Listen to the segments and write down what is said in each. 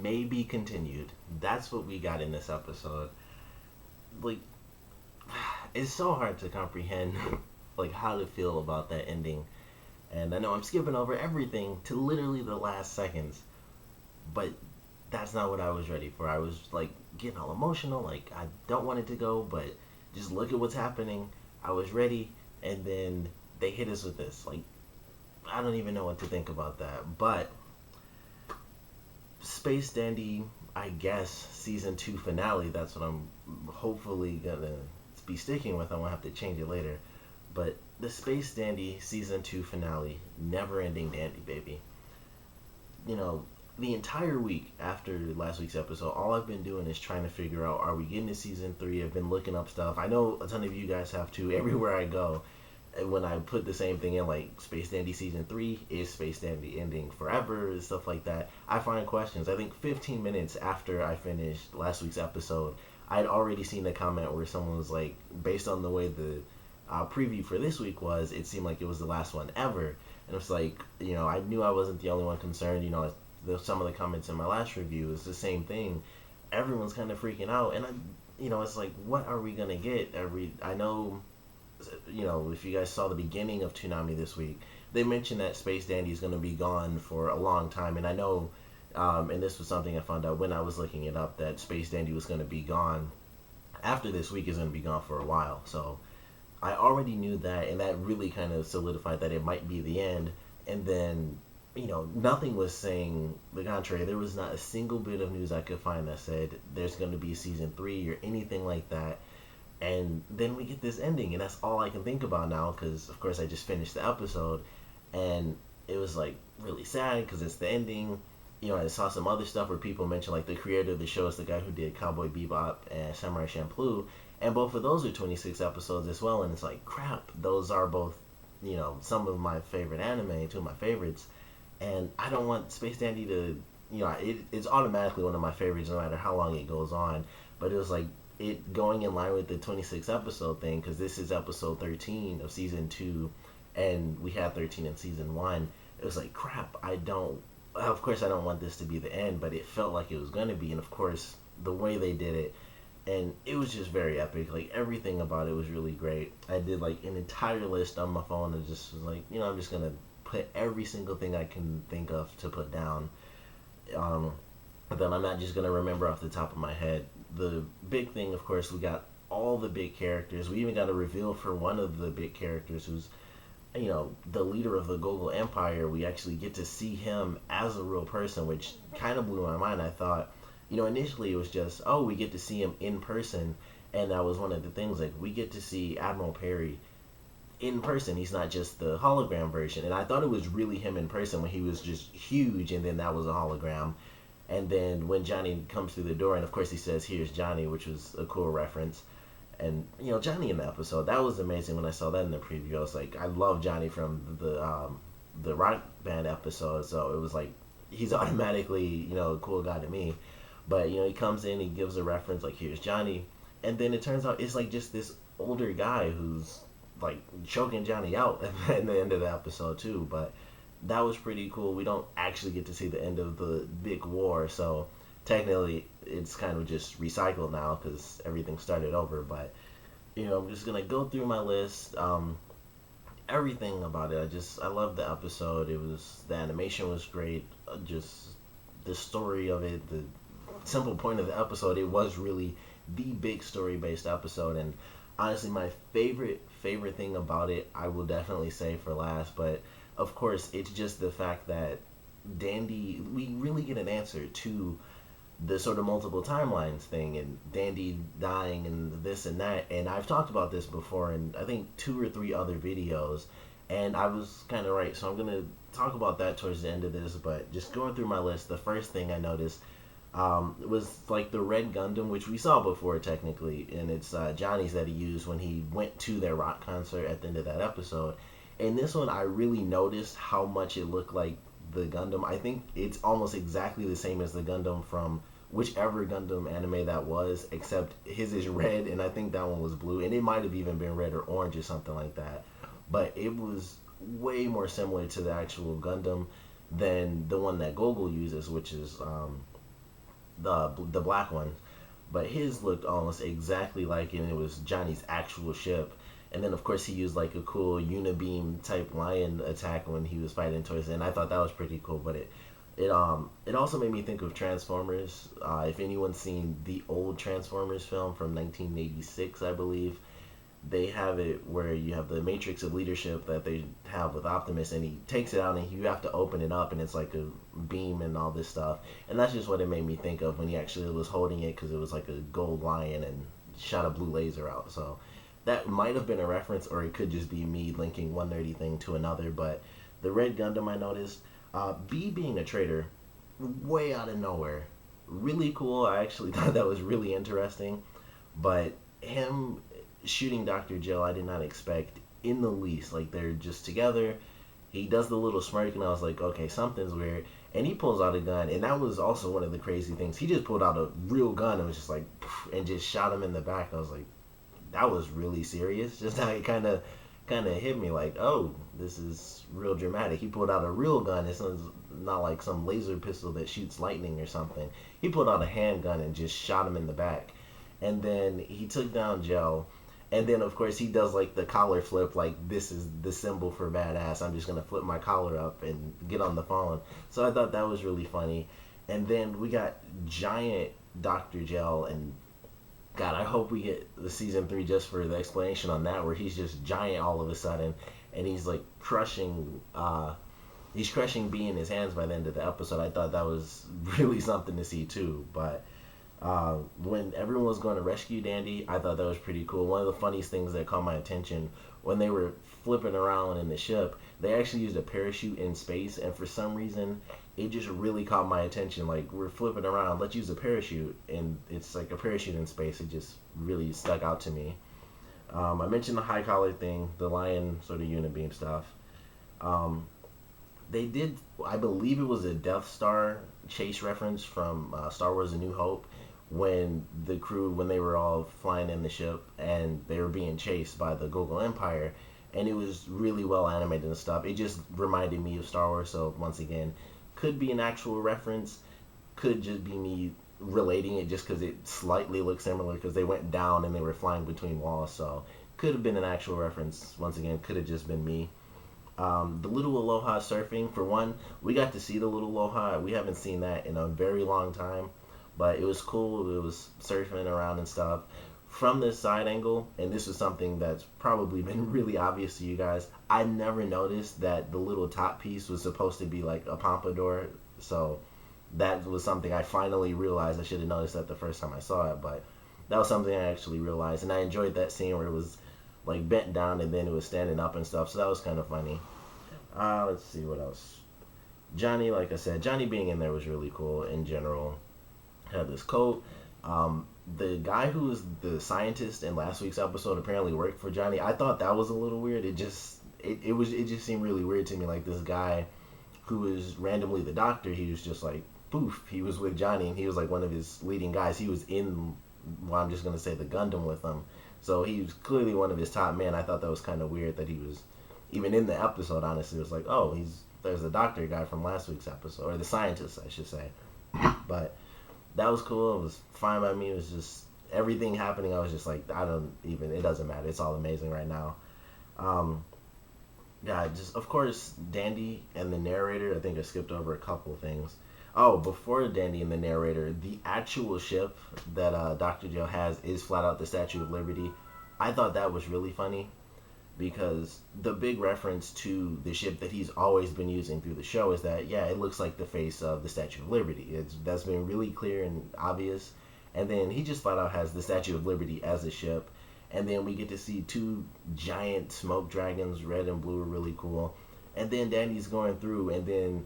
may be continued. That's what we got in this episode. Like, it's so hard to comprehend like how to feel about that ending. And I know I'm skipping over everything to literally the last seconds, but that's not what I was ready for. I was like getting all emotional, like I don't want it to go, but just look at what's happening. I was ready, and then they hit us with this. Like, I don't even know what to think about that. But Space Dandy, I guess, season 2 finale, that's what I'm hopefully gonna be sticking with. I won't have to change it later. But the Space Dandy season 2 finale, never ending dandy, baby. You know, the entire week after last week's episode, all I've been doing is trying to figure out, are we getting to season 3? I've been looking up stuff. I know a ton of you guys have too. Everywhere I go, when I put the same thing in, like Space Dandy season 3, is Space Dandy ending forever, and stuff like that, I find questions. I think 15 minutes after I finished last week's episode, I'd already seen a comment where someone was like, based on the way the preview for this week was, it seemed like it was the last one ever. And it's like, you know, I knew I wasn't the only one concerned. You know, some of the comments in my last review is the same thing. Everyone's kind of freaking out, and you know, it's like, what are we gonna get? I know, you know, if you guys saw the beginning of Toonami this week, they mentioned that Space Dandy is gonna be gone for a long time, and I know, and this was something I found out when I was looking it up, that Space Dandy was gonna be gone after this week, is gonna be gone for a while. So I already knew that, and that really kind of solidified that it might be the end. And then, you know, nothing was saying the contrary. There was not a single bit of news I could find that said there's going to be season 3 or anything like that. And then we get this ending, and that's all I can think about now, because of course I just finished the episode, and it was like really sad because it's the ending. You know, I saw some other stuff where people mentioned like the creator of the show is the guy who did Cowboy Bebop and Samurai Champloo, and both of those are 26 episodes as well. And it's like, crap, those are both, you know, some of my favorite anime, two of my favorites. And I don't want Space Dandy to, you know, it's automatically one of my favorites no matter how long it goes on. But it was like it going in line with the 26 episode thing, because this is episode 13 of season 2, and we had 13 in season 1. It was like, crap, of course I don't want this to be the end, but it felt like it was going to be. And of course, the way they did it, and it was just very epic. Like, everything about it was really great. I did like an entire list on my phone, and just was like, you know, I'm just gonna put every single thing I can think of to put down. But then I'm not just gonna remember off the top of my head. The big thing, of course, we got all the big characters. We even got a reveal for one of the big characters, who's, you know, the leader of the Gogol Empire. We actually get to see him as a real person, which kind of blew my mind. I thought, you know, initially it was just, oh, we get to see him in person, and that was one of the things, like, we get to see Admiral Perry in person. He's not just the hologram version. And I thought it was really him in person when he was just huge, and then that was a hologram. And then when Johnny comes through the door, and of course he says, "Here's Johnny," which was a cool reference. And, you know, Johnny in the episode, that was amazing. When I saw that in the preview, I was like, I love Johnny from the Rock Band episode, so it was like, he's automatically, you know, a cool guy to me. But, you know, he comes in, he gives a reference, like, "Here's Johnny," and then it turns out it's like just this older guy who's like choking Johnny out at the end of the episode too. But that was pretty cool. We don't actually get to see the end of the big war, so technically it's kind of just recycled now because everything started over. But, you know, I'm just gonna go through my list. Everything about it, I loved the episode. The animation was great. Just the story of it, the simple point of the episode, it was really the big story based episode. And honestly, my favorite thing about it, I will definitely say for last, but of course it's just the fact that Dandy, we really get an answer to the sort of multiple timelines thing, and Dandy dying and this and that. And I've talked about this before in I think 2 or 3 other videos, and I was kind of right, so I'm gonna talk about that towards the end of this. But just going through my list, the first thing I noticed was like the red Gundam, which we saw before technically, and it's Johnny's that he used when he went to their rock concert at the end of that episode. And this one, I really noticed how much it looked like the Gundam. I think it's almost exactly the same as the Gundam from whichever Gundam anime that was, except his is red, and I think that one was blue, and it might have even been red or orange or something like that. But it was way more similar to the actual Gundam than the one that Gogol uses, which is the black one, but his looked almost exactly like it, and it was Johnny's actual ship. And then of course he used like a cool unibeam type lion attack when he was fighting towards it, and I thought that was pretty cool. But it also made me think of Transformers. If anyone's seen the old Transformers film from 1986, I believe, they have it where you have the matrix of leadership that they have with Optimus, and he takes it out and you have to open it up, and it's like a beam and all this stuff. And that's just what it made me think of when he actually was holding it, because it was like a gold lion and shot a blue laser out. So that might have been a reference, or it could just be me linking one nerdy thing to another. But the red Gundam, I noticed, B being a traitor, way out of nowhere, really cool. I actually thought that was really interesting. But him shooting Dr. Jill, I did not expect in the least. Like, they're just together. He does the little smirk, and I was like, okay, something's weird. And he pulls out a gun, and that was also one of the crazy things. He just pulled out a real gun and was just like, and just shot him in the back. I was like, that was really serious. Just how it kind of hit me, like, oh, this is real dramatic. He pulled out a real gun. It's not like some laser pistol that shoots lightning or something. He pulled out a handgun and just shot him in the back. And then he took down Joe. And then, of course, he does, like, the collar flip, like, this is the symbol for badass. I'm just going to flip my collar up and get on the phone. So I thought that was really funny. And then we got giant Dr. Gel, and God, I hope we get the season 3 just for the explanation on that, where he's just giant all of a sudden, and he's, like, crushing B in his hands by the end of the episode. I thought that was really something to see, too. But when everyone was going to rescue Dandy, I thought that was pretty cool. One of the funniest things that caught my attention, when they were flipping around in the ship, they actually used a parachute in space, and for some reason, it just really caught my attention. Like, we're flipping around, let's use a parachute, and it's like a parachute in space. It just really stuck out to me. I mentioned the high collar thing, the lion sort of unibeam stuff. They did, I believe it was a Death Star chase reference from Star Wars A New Hope, when the crew, when they were all flying in the ship and they were being chased by the Gogol Empire, and it was really well animated and stuff. It just reminded me of Star Wars. So once again, could be an actual reference, could just be me relating it just because it slightly looks similar, because they went down and they were flying between walls. So could have been an actual reference. Once again, could have just been me. The Little Aloha surfing, for one, we got to see the Little Aloha. We haven't seen that in a very long time, but it was cool. It was surfing around and stuff. From this side angle, and this is something that's probably been really obvious to you guys, I never noticed that the little top piece was supposed to be like a pompadour. So that was something I finally realized. I should have noticed that the first time I saw it, but that was something I actually realized. And I enjoyed that scene where it was like bent down and then it was standing up and stuff. So that was kind of funny. Let's see what else. Johnny, like I said, Johnny being in there was really cool in general. Had this coat. The guy who was the scientist in last week's episode apparently worked for Johnny. I thought that was a little weird. It just seemed really weird to me. Like, this guy who was randomly the doctor, he was just like, poof, he was with Johnny, and he was like one of his leading guys. He was in, well, I'm just gonna say, the Gundam with him. So he was clearly one of his top men. I thought that was kind of weird that he was even in the episode. Honestly, it was like, oh, there's the doctor guy from last week's episode, or the scientist, I should say. But that was cool. It was fine by me. It was just everything happening. I was just like, it doesn't matter. It's all amazing right now. Yeah, just, of course, Dandy and the narrator. I think I skipped over a couple of things. Oh, before Dandy and the narrator, the actual ship that Dr. Joe has is flat out the Statue of Liberty. I thought that was really funny, because the big reference to the ship that he's always been using through the show is that, yeah, it looks like the face of the Statue of Liberty. That's been really clear and obvious. And then he just flat out has the Statue of Liberty as a ship. And then we get to see 2 giant smoke dragons, red and blue, are really cool. And then Dandy's going through, and then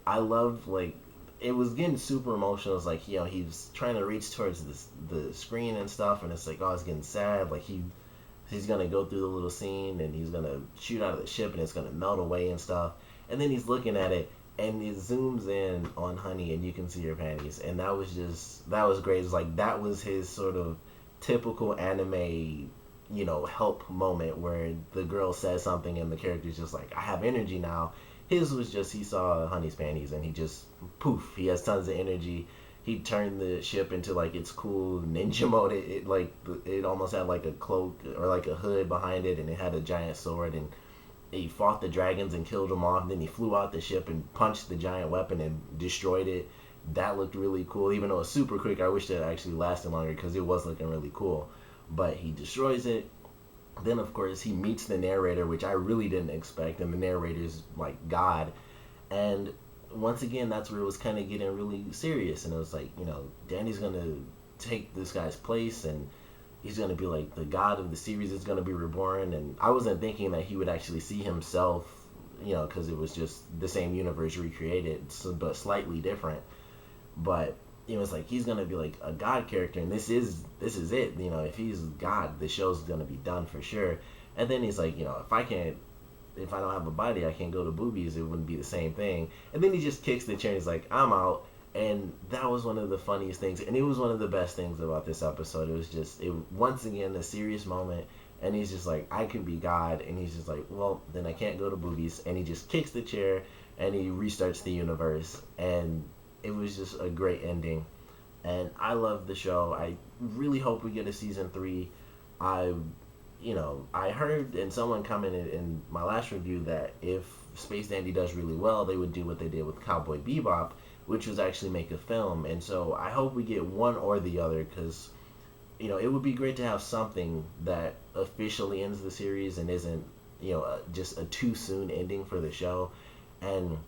I love, like, it was getting super emotional. It's like, he's trying to reach towards the screen and stuff, and it's like, oh, it's getting sad. Like, he's gonna go through the little scene, and he's gonna shoot out of the ship, and it's gonna melt away and stuff. And then he's looking at it, and it zooms in on Honey, and you can see her panties. And that was great. It was like, that was his sort of typical anime, help moment, where the girl says something and the character's just like, I have energy now. His was just, he saw Honey's panties and he just, poof, he has tons of energy. he turned the ship into like its cool ninja mode. It almost had like a cloak or like a hood behind it, and it had a giant sword, and he fought the dragons and killed them off. Then he flew out the ship and punched the giant weapon and destroyed it. That looked really cool, even though it was super quick. I wish it actually lasted longer because it was looking really cool. But he destroys it. Then of course he meets the narrator, which I really didn't expect, and the narrator's like God. And once again, that's where it was kind of getting really serious, and it was like, Danny's gonna take this guy's place, and he's gonna be like the god of the series is gonna be reborn. And I wasn't thinking that he would actually see himself, because it was just the same universe recreated, but slightly different. But it was like he's gonna be like a god character, and this is it. If he's God, the show's gonna be done for sure. And then he's like, if I don't have a body, I can't go to boobies. It wouldn't be the same thing. And then he just kicks the chair and he's like, I'm out. And that was one of the funniest things, and it was one of the best things about this episode. It was just, once again, a serious moment, and he's just like, I can be God, and he's just like, well, then I can't go to boobies, and he just kicks the chair, and he restarts the universe, and it was just a great ending. And I love the show. I really hope we get a season 3. I heard, and someone commented in my last review, that if Space Dandy does really well, they would do what they did with Cowboy Bebop, which was actually make a film. And so I hope we get one or the other, because it would be great to have something that officially ends the series and isn't just a too soon ending for the show. And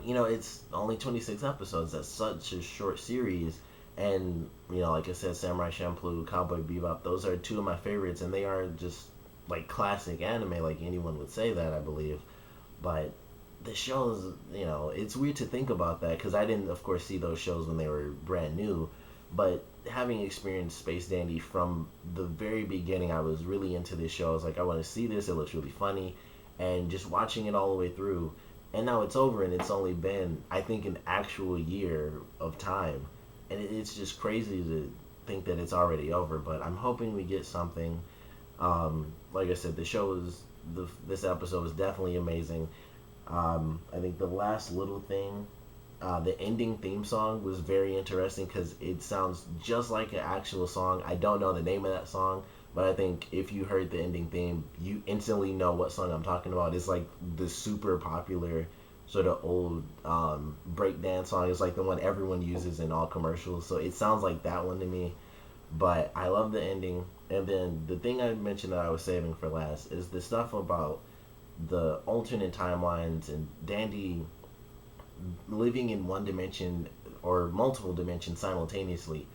it's only 26 episodes. That's such a short series. And like I said, Samurai Champloo, Cowboy Bebop, those are two of my favorites, and they are just like classic anime, like anyone would say that, I believe. But the shows, it's weird to think about that, because I didn't, of course, see those shows when they were brand new. But having experienced Space Dandy from the very beginning, I was really into this show. I was like, I want to see this. It looks really funny. And just watching it all the way through. And now it's over, and it's only been, I think, an actual year of time. And it's just crazy to think that it's already over. But I'm hoping we get something. Like I said, this episode was definitely amazing. I think the last little thing, the ending theme song was very interesting, because it sounds just like an actual song. I don't know the name of that song, but I think if you heard the ending theme, you instantly know what song I'm talking about. It's like the super popular sort of old breakdance song. It's like the one everyone uses in all commercials, so it sounds like that one to me. But I love the ending. And then the thing I mentioned that I was saving for last is the stuff about the alternate timelines and Dandy living in one dimension or multiple dimensions simultaneously.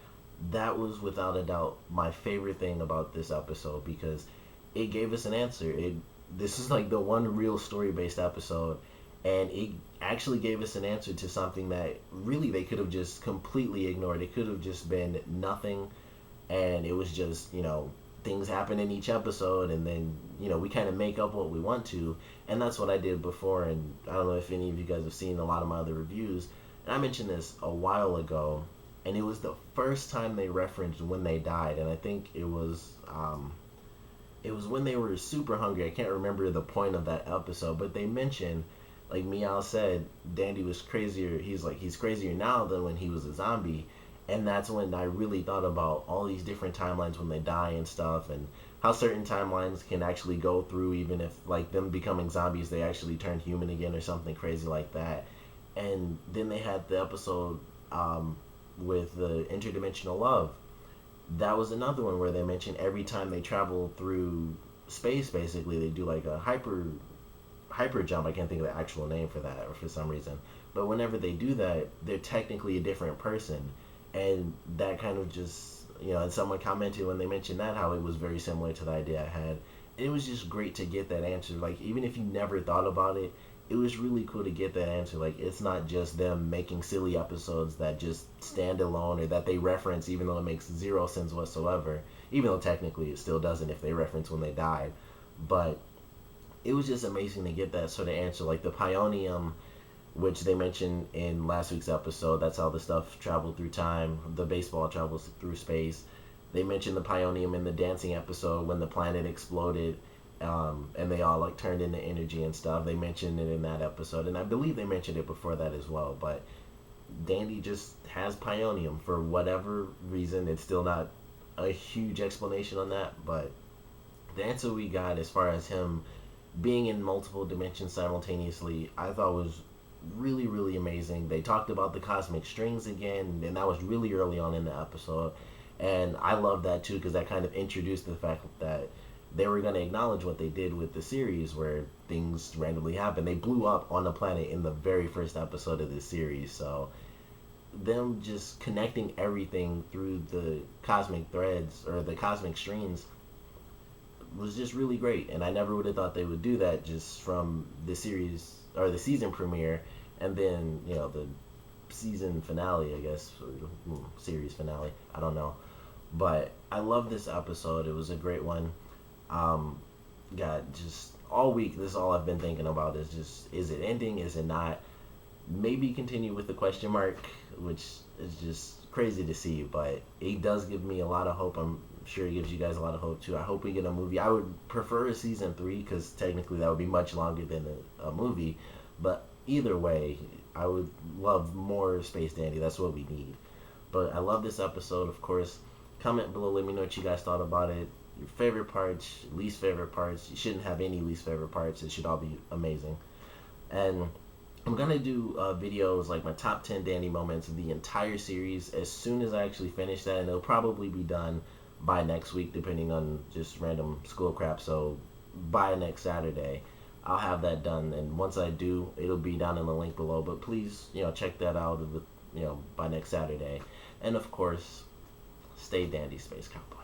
That was without a doubt my favorite thing about this episode, because it gave us an answer. This is like the one real story-based episode, and it actually gave us an answer to something that really they could have just completely ignored. It could have just been nothing, and it was just, things happen in each episode, and then, we kind of make up what we want to. And that's what I did before. And I don't know if any of you guys have seen a lot of my other reviews, and I mentioned this a while ago, and it was the first time they referenced when they died. And I think it was when they were super hungry. I can't remember the point of that episode, but they mentioned, like Meow said, Dandy was crazier. He's crazier now than when he was a zombie. And that's when I really thought about all these different timelines when they die and stuff, and how certain timelines can actually go through, even if, like, them becoming zombies, they actually turn human again or something crazy like that. And then they had the episode with the interdimensional love. That was another one where they mentioned every time they travel through space, basically, they do like a hyper jump. I can't think of the actual name for that, or for some reason. But whenever they do that, they're technically a different person. And that kind of just, and someone commented when they mentioned that, how it was very similar to the idea I had. It was just great to get that answer. Like, even if you never thought about it, it was really cool to get that answer. Like, it's not just them making silly episodes that just stand alone, or that they reference even though it makes zero sense whatsoever. Even though technically it still doesn't if they reference when they died. But it was just amazing to get that sort of answer. Like the Pionium, which they mentioned in last week's episode, that's how the stuff traveled through time. The baseball travels through space. They mentioned the Pionium in the dancing episode when the planet exploded, and they all like turned into energy and stuff. They mentioned it in that episode, and I believe they mentioned it before that as well. But Dandy just has pionium for whatever reason. It's still not a huge explanation on that, but the answer we got as far as him being in multiple dimensions simultaneously, I thought was really, really amazing. They talked about the cosmic strings again, and that was really early on in the episode. And I love that too, because that kind of introduced the fact that they were going to acknowledge what they did with the series where things randomly happen. They blew up on the planet in the very first episode of this series. So them just connecting everything through the cosmic threads or the cosmic streams was just really great, and I never would have thought they would do that just from the series or the season premiere, and then the season finale, I guess, or series finale. I don't know, but I love this episode. It was a great one. God, just all week, this is all I've been thinking about is just, is it ending? Is it not? Maybe continue with the question mark, which is just crazy to see, but it does give me a lot of hope. I'm sure it gives you guys a lot of hope too. I hope we get a movie. I would prefer a season 3 because technically that would be much longer than a movie, but either way, I would love more Space Dandy. That's what we need. But I love this episode. Of course, comment below, let me know what you guys thought about it. Your favorite parts, least favorite parts. You shouldn't have any least favorite parts. It should all be amazing. And I'm gonna do videos like my top 10 Dandy moments of the entire series as soon as I actually finish that, and it'll probably be done by next week, depending on just random school crap. So by next Saturday, I'll have that done, and once I do, it'll be down in the link below. But please, check that out, by next Saturday. And of course, stay dandy, Space Cowboy.